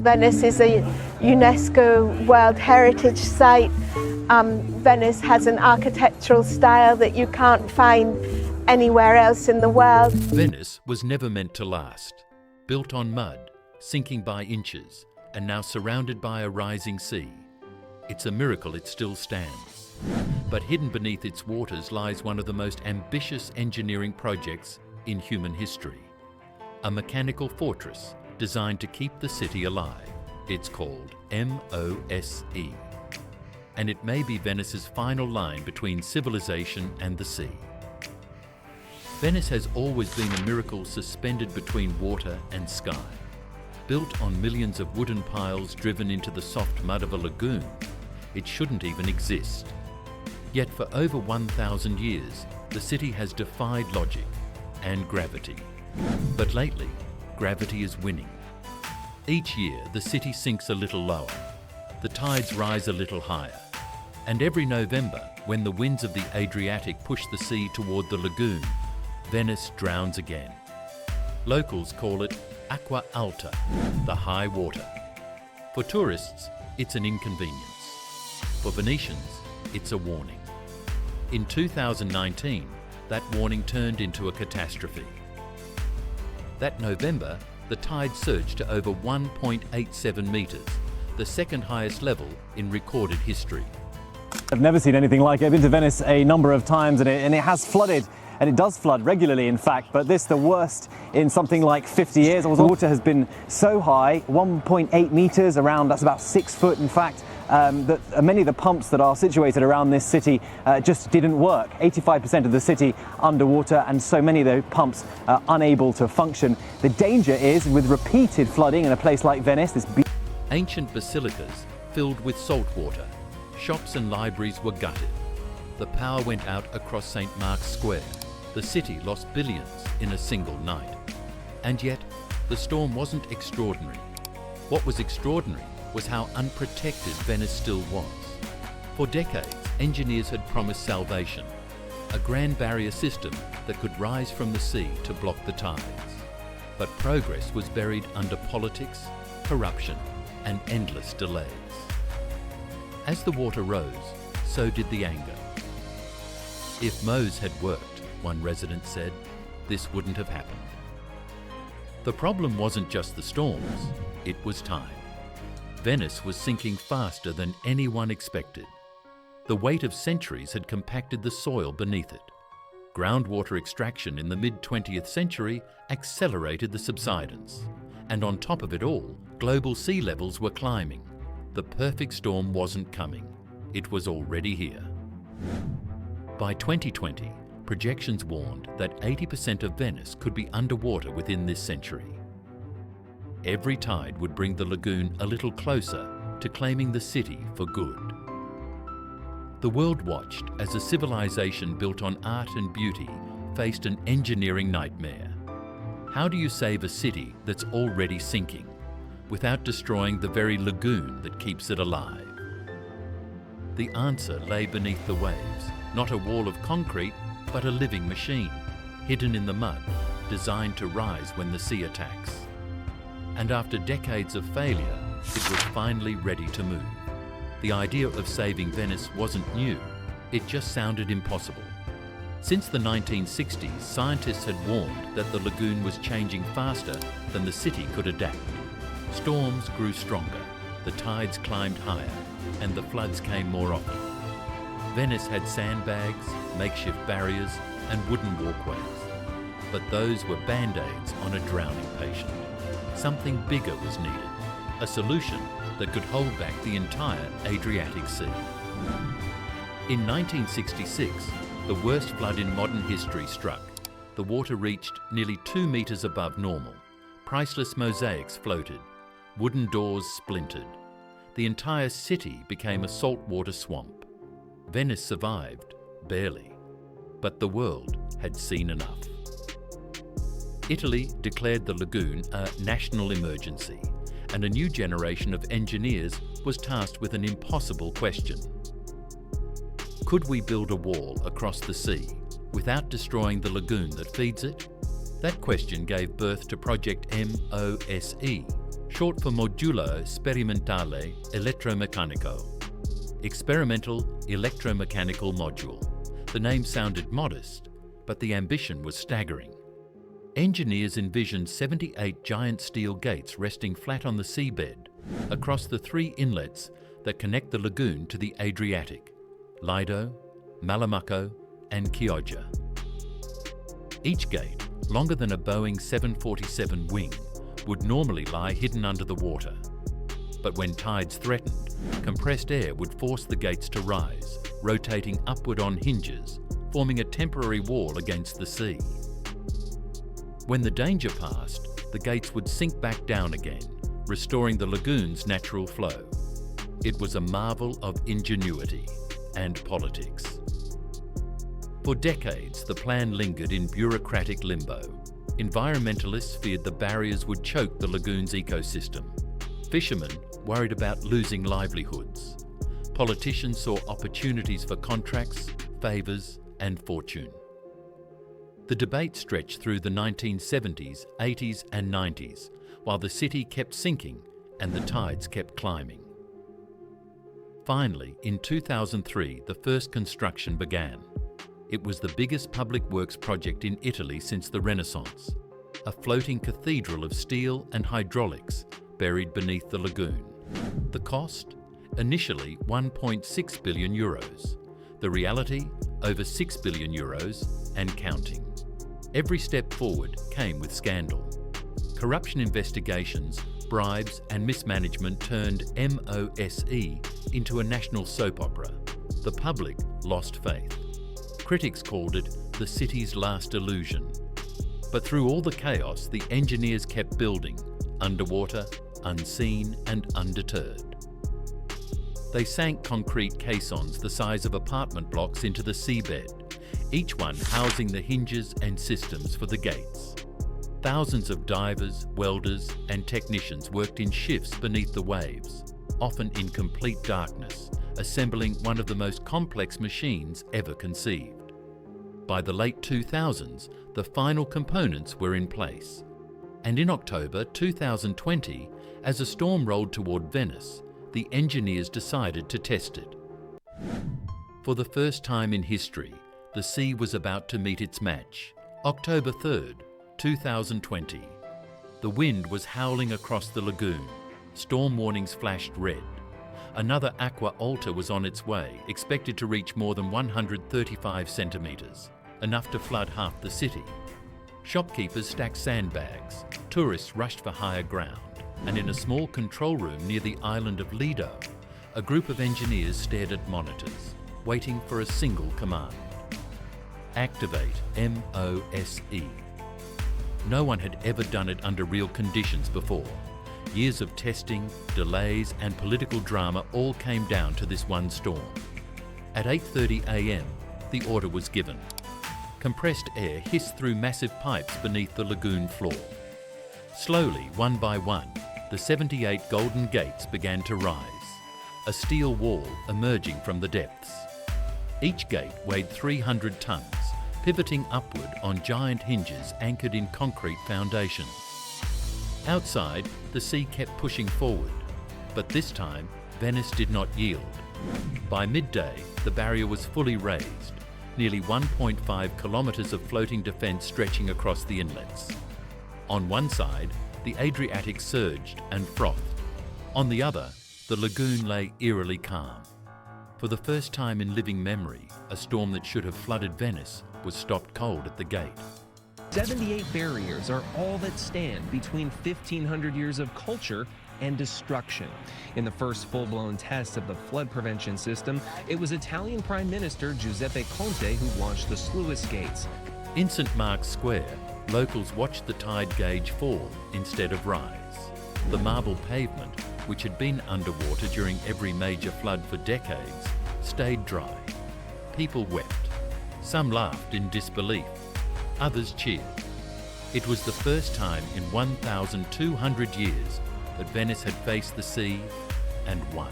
Venice is a UNESCO World Heritage Site. Venice has an architectural style that you can't find anywhere else in the world. Venice was never meant to last. Built on mud, sinking by inches, and now surrounded by a rising sea. It's a miracle it still stands. But hidden beneath its waters lies one of the most ambitious engineering projects in human history. A mechanical fortress designed to keep the city alive. It's called MOSE. And it may be Venice's final line between civilization and the sea. Venice has always been a miracle suspended between water and sky. Built on millions of wooden piles driven into the soft mud of a lagoon, it shouldn't even exist. Yet for over 1,000 years, the city has defied logic and gravity. But lately, gravity is winning. Each year, the city sinks a little lower. The tides rise a little higher. And every November, when the winds of the Adriatic push the sea toward the lagoon, Venice drowns again. Locals call it acqua alta, the high water. For tourists, it's an inconvenience. For Venetians, it's a warning. In 2019, that warning turned into a catastrophe. That November, the tide surged to over 1.87 metres, the second highest level in recorded history. I've never seen anything like it. I've been to Venice a number of times and it has flooded. And it does flood regularly, in fact, but this the worst in something like 50 years. The water has been so high, 1.8 metres around, that's about 6 foot in fact, that many of the pumps that are situated around this city just didn't work. 85% of the city underwater and so many of the pumps are unable to function. The danger is with repeated flooding in a place like Venice. Ancient basilicas filled with salt water. Shops and libraries were gutted. The power went out across St. Mark's Square. The city lost billions in a single night. And yet, the storm wasn't extraordinary. What was extraordinary was how unprotected Venice still was. For decades, engineers had promised salvation, a Grand Barrier system that could rise from the sea to block the tides. But progress was buried under politics, corruption, and endless delays. As the water rose, so did the anger. If MOSE had worked, one resident said, this wouldn't have happened. The problem wasn't just the storms, it was time. Venice was sinking faster than anyone expected. The weight of centuries had compacted the soil beneath it. Groundwater extraction in the mid-20th century accelerated the subsidence. And on top of it all, global sea levels were climbing. The perfect storm wasn't coming. It was already here. By 2020, projections warned that 80% of Venice could be underwater within this century. Every tide would bring the lagoon a little closer to claiming the city for good. The world watched as a civilization built on art and beauty faced an engineering nightmare. How do you save a city that's already sinking without destroying the very lagoon that keeps it alive? The answer lay beneath the waves, not a wall of concrete, but a living machine, hidden in the mud, designed to rise when the sea attacks. And after decades of failure, it was finally ready to move. The idea of saving Venice wasn't new, it just sounded impossible. Since the 1960s, scientists had warned that the lagoon was changing faster than the city could adapt. Storms grew stronger, the tides climbed higher, and the floods came more often. Venice had sandbags, makeshift barriers, and wooden walkways. But those were band-aids on a drowning patient. Something bigger was needed, a solution that could hold back the entire Adriatic Sea. In 1966, the worst flood in modern history struck. The water reached nearly 2 meters above normal. Priceless mosaics floated. Wooden doors splintered. The entire city became a saltwater swamp. Venice survived, barely, but the world had seen enough. Italy declared the lagoon a national emergency, and a new generation of engineers was tasked with an impossible question. Could we build a wall across the sea without destroying the lagoon that feeds it? That question gave birth to Project MOSE, short for Modulo Sperimentale Elettromeccanico, Experimental Electromechanical Module. The name sounded modest, but the ambition was staggering. Engineers envisioned 78 giant steel gates resting flat on the seabed across the 3 inlets that connect the lagoon to the Adriatic: Lido, Malamocco and Chioggia. Each gate, longer than a Boeing 747 wing, would normally lie hidden under the water. But when tides threatened, compressed air would force the gates to rise, rotating upward on hinges, forming a temporary wall against the sea. When the danger passed, the gates would sink back down again, restoring the lagoon's natural flow. It was a marvel of ingenuity and politics. For decades, the plan lingered in bureaucratic limbo. Environmentalists feared the barriers would choke the lagoon's ecosystem. Fishermen worried about losing livelihoods. Politicians saw opportunities for contracts, favours and fortune. The debate stretched through the 1970s, 80s and 90s, while the city kept sinking and the tides kept climbing. Finally, in 2003, the first construction began. It was the biggest public works project in Italy since the Renaissance, a floating cathedral of steel and hydraulics buried beneath the lagoon. The cost? Initially 1.6 billion euros. The reality? Over 6 billion euros and counting. Every step forward came with scandal. Corruption investigations, bribes and mismanagement turned MOSE into a national soap opera. The public lost faith. Critics called it the city's last illusion. But through all the chaos, the engineers kept building, underwater, unseen and undeterred. They sank concrete caissons the size of apartment blocks into the seabed, each one housing the hinges and systems for the gates. Thousands of divers, welders and technicians worked in shifts beneath the waves, often in complete darkness, assembling one of the most complex machines ever conceived. By the late 2000s, the final components were in place. And in October 2020, as a storm rolled toward Venice, the engineers decided to test it. For the first time in history, the sea was about to meet its match. October 3rd, 2020. The wind was howling across the lagoon. Storm warnings flashed red. Another acqua alta was on its way, expected to reach more than 135 centimetres, enough to flood half the city. Shopkeepers stacked sandbags, tourists rushed for higher ground, and in a small control room near the island of Lido, a group of engineers stared at monitors, waiting for a single command. Activate MOSE. No one had ever done it under real conditions before. Years of testing, delays and political drama all came down to this one storm. At 8:30 a.m, the order was given. Compressed air hissed through massive pipes beneath the lagoon floor. Slowly, one by one, the 78 golden gates began to rise, a steel wall emerging from the depths. Each gate weighed 300 tons, pivoting upward on giant hinges anchored in concrete foundations. Outside, the sea kept pushing forward, but this time, Venice did not yield. By midday, the barrier was fully raised, nearly 1.5 kilometres of floating defence stretching across the inlets. On one side, the Adriatic surged and frothed. On the other, the lagoon lay eerily calm. For the first time in living memory, a storm that should have flooded Venice was stopped cold at the gate. 78 barriers are all that stand between 1,500 years of culture and destruction. In the first full-blown test of the flood prevention system, it was Italian Prime Minister Giuseppe Conte who launched the sluice gates. In St. Mark's Square, locals watched the tide gauge fall instead of rise. The marble pavement, which had been underwater during every major flood for decades, stayed dry. People wept. Some laughed in disbelief. Others cheered. It was the first time in 1,200 years that Venice had faced the sea and won.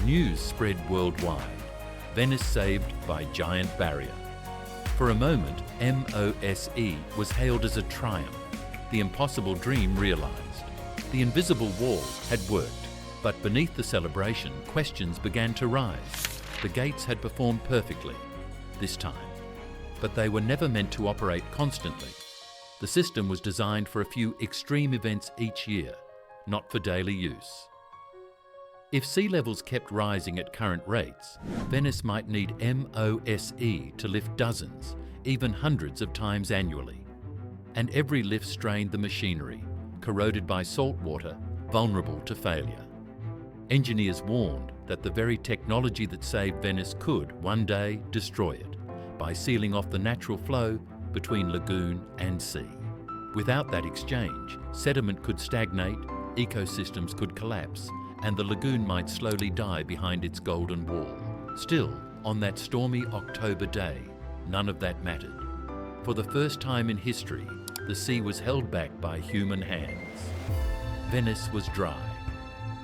News spread worldwide. Venice saved by giant barrier. For a moment, MOSE was hailed as a triumph, the impossible dream realised. The invisible wall had worked, but beneath the celebration, questions began to rise. The gates had performed perfectly, this time, but they were never meant to operate constantly. The system was designed for a few extreme events each year, not for daily use. If sea levels kept rising at current rates, Venice might need MOSE to lift dozens, even hundreds of times annually. And every lift strained the machinery, corroded by salt water, vulnerable to failure. Engineers warned that the very technology that saved Venice could, one day, destroy it by sealing off the natural flow between lagoon and sea. Without that exchange, sediment could stagnate, ecosystems could collapse, and the lagoon might slowly die behind its golden wall. Still, on that stormy October day, none of that mattered. For the first time in history, the sea was held back by human hands. Venice was dry,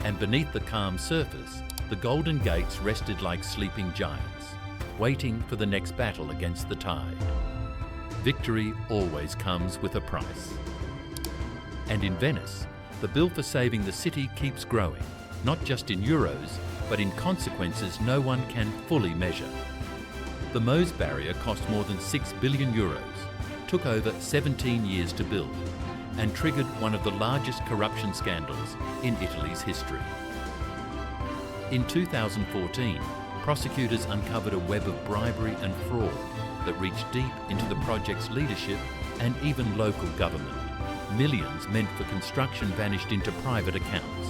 and beneath the calm surface, the Golden Gates rested like sleeping giants, waiting for the next battle against the tide. Victory always comes with a price. And in Venice, the bill for saving the city keeps growing, not just in euros, but in consequences no one can fully measure. The MOSE barrier cost more than 6 billion euros, took over 17 years to build, and triggered one of the largest corruption scandals in Italy's history. In 2014, prosecutors uncovered a web of bribery and fraud that reached deep into the project's leadership and even local government. Millions meant for construction vanished into private accounts.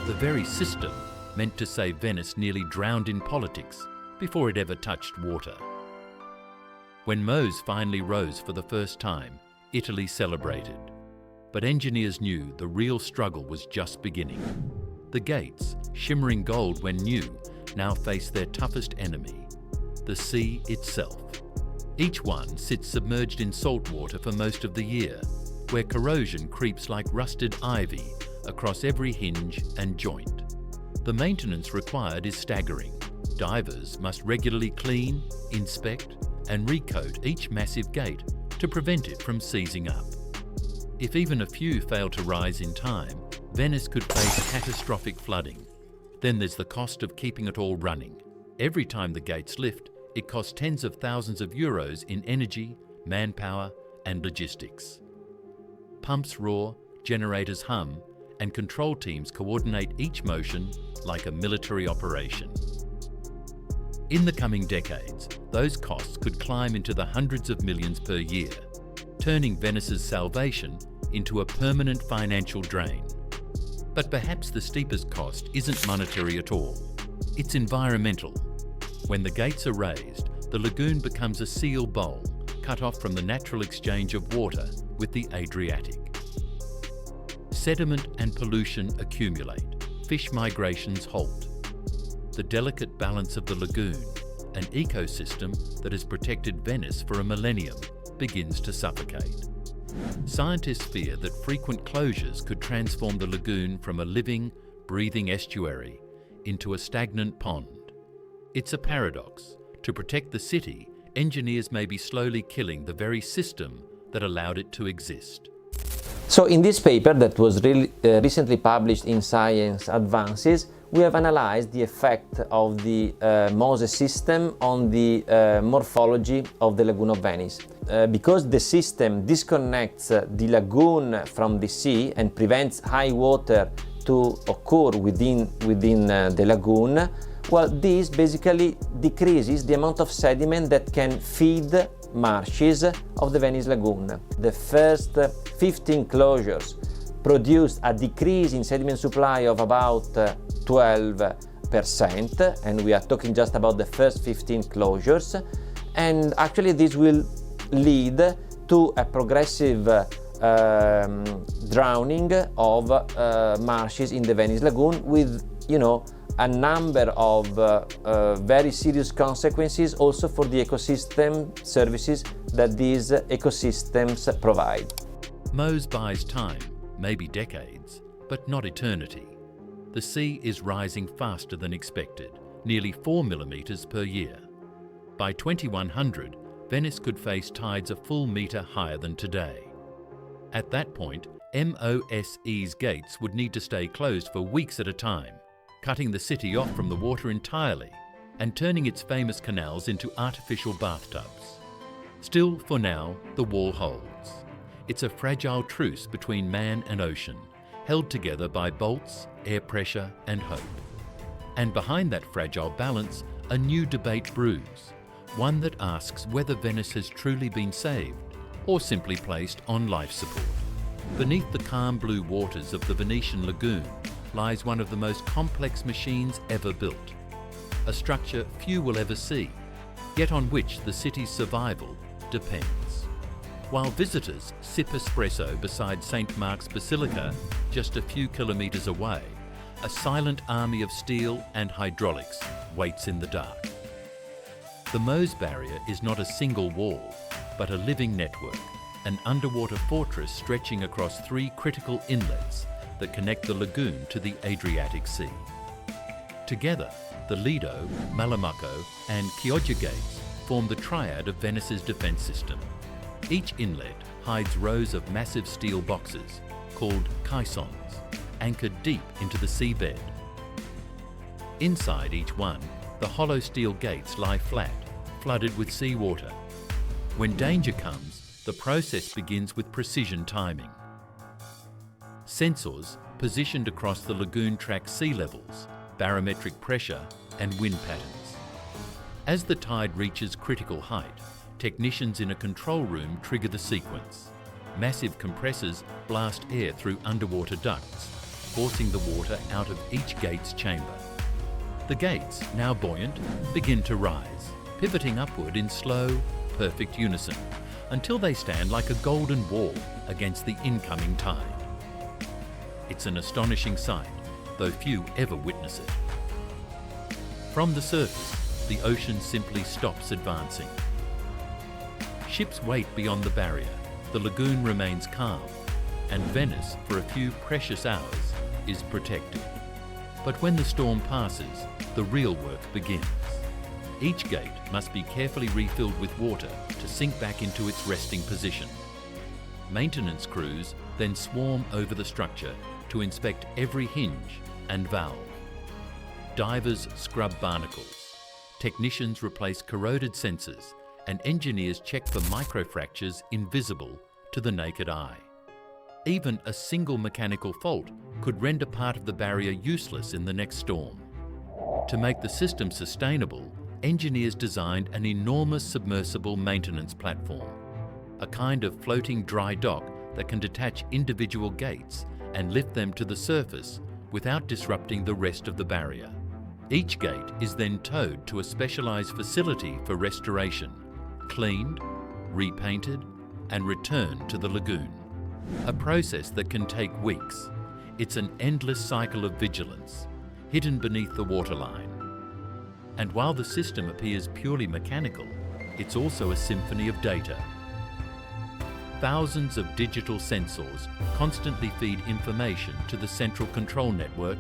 The very system meant to save Venice nearly drowned in politics before it ever touched water. When MOSE finally rose for the first time, Italy celebrated. But engineers knew the real struggle was just beginning. The gates, shimmering gold when new, now face their toughest enemy, the sea itself. Each one sits submerged in salt water for most of the year, where corrosion creeps like rusted ivy across every hinge and joint. The maintenance required is staggering. Divers must regularly clean, inspect, and recoat each massive gate to prevent it from seizing up. If even a few fail to rise in time, Venice could face catastrophic flooding. Then there's the cost of keeping it all running. Every time the gates lift, it costs tens of thousands of euros in energy, manpower, and logistics. Pumps roar, generators hum, and control teams coordinate each motion like a military operation. In the coming decades, those costs could climb into the hundreds of millions per year, turning Venice's salvation into a permanent financial drain. But perhaps the steepest cost isn't monetary at all. It's environmental. When the gates are raised, the lagoon becomes a seal bowl, cut off from the natural exchange of water with the Adriatic. Sediment and pollution accumulate, fish migrations halt. The delicate balance of the lagoon, an ecosystem that has protected Venice for a millennium, begins to suffocate. Scientists fear that frequent closures could transform the lagoon from a living, breathing estuary into a stagnant pond. It's a paradox. To protect the city, engineers may be slowly killing the very system that allowed it to exist. So in this paper that was recently published in Science Advances, we have analyzed the effect of the MOSE system on the morphology of the lagoon of Venice. Because the system disconnects the lagoon from the sea and prevents high water to occur within the lagoon, well, this basically decreases the amount of sediment that can feed marshes of the Venice lagoon. The first 15 closures produced a decrease in sediment supply of about 12%, and we are talking just about the first 15 closures, and actually this will lead to a progressive drowning of marshes in the Venice lagoon with, a number of very serious consequences also for the ecosystem services that these ecosystems provide. MOSE buys time, maybe decades, but not eternity. The sea is rising faster than expected, nearly 4 millimetres per year. By 2100, Venice could face tides a full metre higher than today. At that point, MOSE's gates would need to stay closed for weeks at a time, cutting the city off from the water entirely and turning its famous canals into artificial bathtubs. Still, for now, the wall holds. It's a fragile truce between man and ocean, held together by bolts, air pressure and hope. And behind that fragile balance, a new debate brews, one that asks whether Venice has truly been saved or simply placed on life support. Beneath the calm blue waters of the Venetian lagoon lies one of the most complex machines ever built, a structure few will ever see, yet on which the city's survival depends. While visitors sip espresso beside St. Mark's Basilica, just a few kilometres away, a silent army of steel and hydraulics waits in the dark. The MOSE barrier is not a single wall, but a living network, an underwater fortress stretching across 3 critical inlets that connect the lagoon to the Adriatic Sea. Together, the Lido, Malamocco and Chioggia gates form the triad of Venice's defence system. Each inlet hides rows of massive steel boxes, called caissons, anchored deep into the seabed. Inside each one, the hollow steel gates lie flat, flooded with seawater. When danger comes, the process begins with precision timing. Sensors positioned across the lagoon track sea levels, barometric pressure and wind patterns. As the tide reaches critical height, technicians in a control room trigger the sequence. Massive compressors blast air through underwater ducts, forcing the water out of each gate's chamber. The gates, now buoyant, begin to rise, pivoting upward in slow, perfect unison, until they stand like a golden wall against the incoming tide. It's an astonishing sight, though few ever witness it. From the surface, the ocean simply stops advancing. Ships wait beyond the barrier, the lagoon remains calm, and Venice, for a few precious hours, is protected. But when the storm passes, the real work begins. Each gate must be carefully refilled with water to sink back into its resting position. Maintenance crews then swarm over the structure to inspect every hinge and valve. Divers scrub barnacles, technicians replace corroded sensors, and engineers check for microfractures invisible to the naked eye. Even a single mechanical fault could render part of the barrier useless in the next storm. To make the system sustainable, engineers designed an enormous submersible maintenance platform, a kind of floating dry dock that can detach individual gates and lift them to the surface without disrupting the rest of the barrier. Each gate is then towed to a specialised facility for restoration, cleaned, repainted, and returned to the lagoon. A process that can take weeks. It's an endless cycle of vigilance, hidden beneath the waterline. And while the system appears purely mechanical, it's also a symphony of data. Thousands of digital sensors constantly feed information to the central control network,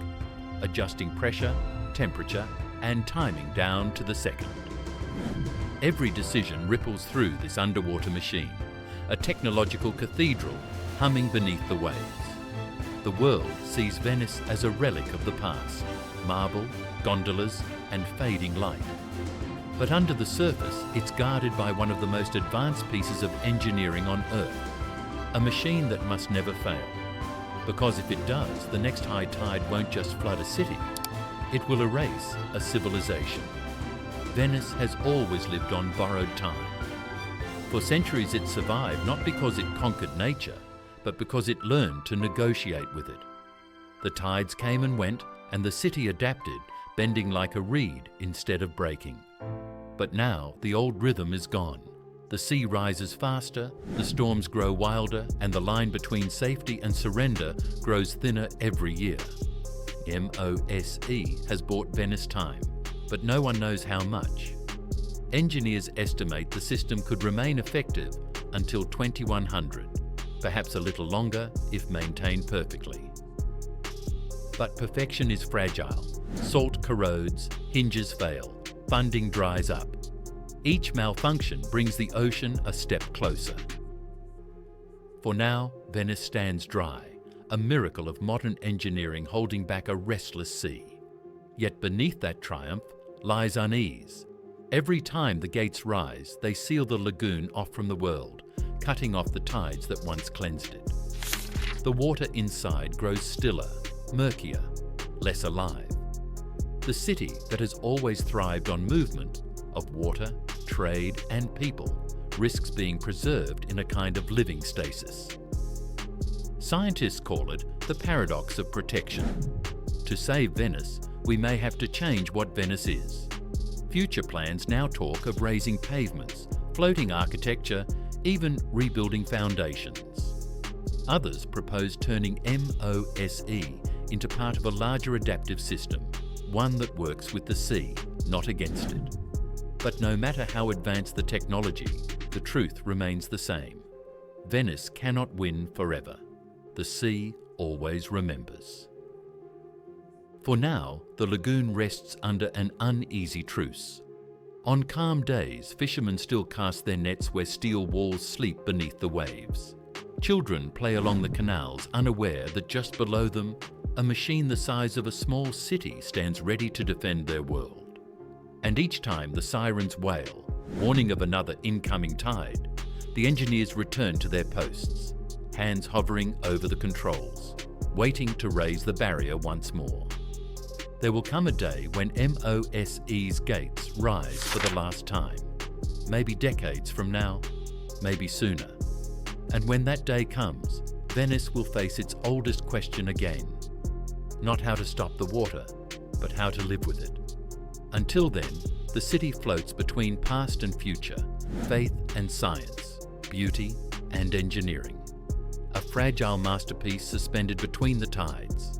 adjusting pressure, temperature, and timing down to the second. Every decision ripples through this underwater machine, a technological cathedral humming beneath the waves. The world sees Venice as a relic of the past, marble, gondolas, and fading light. But under the surface, it's guarded by one of the most advanced pieces of engineering on Earth, a machine that must never fail. Because if it does, the next high tide won't just flood a city, it will erase a civilization. Venice has always lived on borrowed time. For centuries it survived not because it conquered nature, but because it learned to negotiate with it. The tides came and went, and the city adapted, bending like a reed instead of breaking. But now the old rhythm is gone. The sea rises faster, the storms grow wilder, and the line between safety and surrender grows thinner every year. MOSE has bought Venice time, but no one knows how much. Engineers estimate the system could remain effective until 2100, perhaps a little longer if maintained perfectly. But perfection is fragile. Salt corrodes, hinges fail, funding dries up. Each malfunction brings the ocean a step closer. For now, Venice stands dry, a miracle of modern engineering holding back a restless sea. Yet beneath that triumph lies unease. Every time the gates rise, they seal the lagoon off from the world, cutting off the tides that once cleansed it. The water inside grows stiller, murkier, less alive. The city that has always thrived on movement of water, trade and people risks being preserved in a kind of living stasis. Scientists call it the paradox of protection. To save Venice, we may have to change what Venice is. Future plans now talk of raising pavements, floating architecture, even rebuilding foundations. Others propose turning MOSE into part of a larger adaptive system, one that works with the sea, not against it. But no matter how advanced the technology, the truth remains the same. Venice cannot win forever. The sea always remembers. For now, the lagoon rests under an uneasy truce. On calm days, fishermen still cast their nets where steel walls sleep beneath the waves. Children play along the canals, unaware that just below them, a machine the size of a small city stands ready to defend their world. And each time the sirens wail, warning of another incoming tide, the engineers return to their posts, hands hovering over the controls, waiting to raise the barrier once more. There will come a day when MOSE's gates rise for the last time, maybe decades from now, maybe sooner. And when that day comes, Venice will face its oldest question again. Not how to stop the water, but how to live with it. Until then, the city floats between past and future, faith and science, beauty and engineering. A fragile masterpiece suspended between the tides.